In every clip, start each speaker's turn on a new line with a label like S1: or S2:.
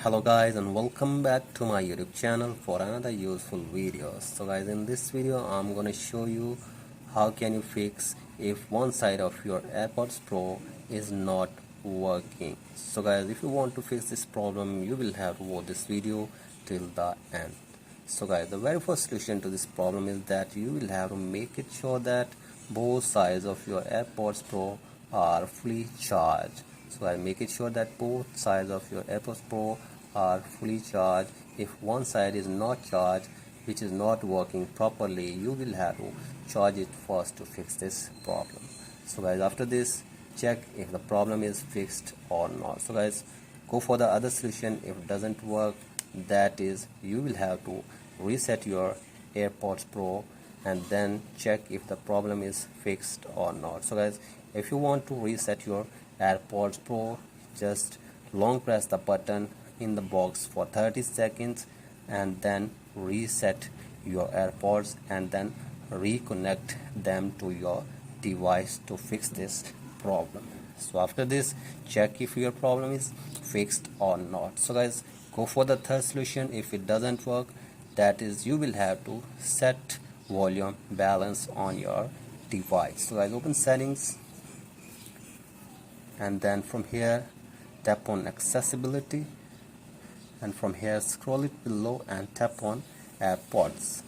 S1: Hello guys, and welcome back to my YouTube channel for another useful video. So guys, in this video I'm gonna show you how can you fix if one side of your AirPods Pro is not working. So guys, if you want to fix this problem, you will have to watch this video till the end. So guys, the very first solution to this problem is that you will have to make it sure that both sides of your AirPods Pro are fully charged. So I'll make it sure that both sides of your AirPods Pro are fully charged. If one side is not charged, which is not working properly, you will have to charge it first to fix this problem. So guys, after this, check if the problem is fixed or not. So guys, go for the other solution. If it doesn't work, that is, you will have to reset your AirPods Pro and then check if the problem is fixed or not. So guys, if you want to reset your AirPods Pro, just long press the button in the box for 30 seconds and then reset your AirPods and then reconnect them to your device to fix this problem. So after this, check if your problem is fixed or not. So guys, go for the third solution. If it doesn't work, that is, you will have to set volume balance on your device. So guys, open settings and then from here tap on accessibility, and from here scroll it below and tap on AirPods,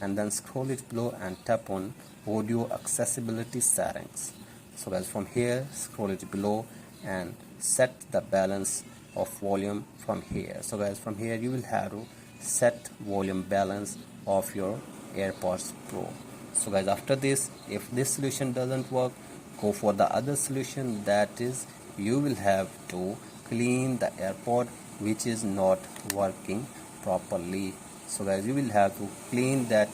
S1: and then scroll it below and tap on audio accessibility settings. So guys, from here scroll it below and set the balance of volume from here. So guys, from here you will have to set volume balance of your AirPods Pro. So guys, after this, if this solution doesn't work, go for the other solution. That is, you will have to clean the AirPod which is not working properly. So guys, you will have to clean that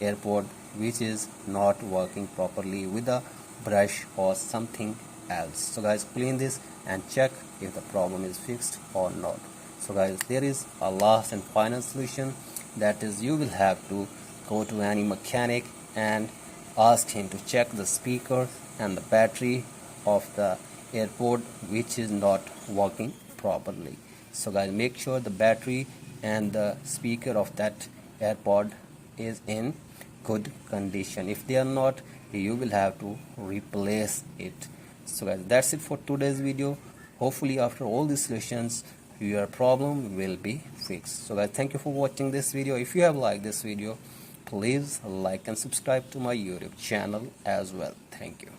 S1: AirPod which is not working properly with a brush or something else. So guys, clean this and check if the problem is fixed or not. So guys, there is a last and final solution. That is, you will have to go to any mechanic and ask him to check the speaker and the battery of the AirPod which is not working properly. So guys, make sure the battery and the speaker of that AirPod is in good condition. If they are not, you will have to replace it. So guys, that's it for today's video. Hopefully after all these solutions, your problem will be fixed. So guys, thank you for watching this video. If you have liked this video, please like and subscribe to my YouTube channel as well. Thank you.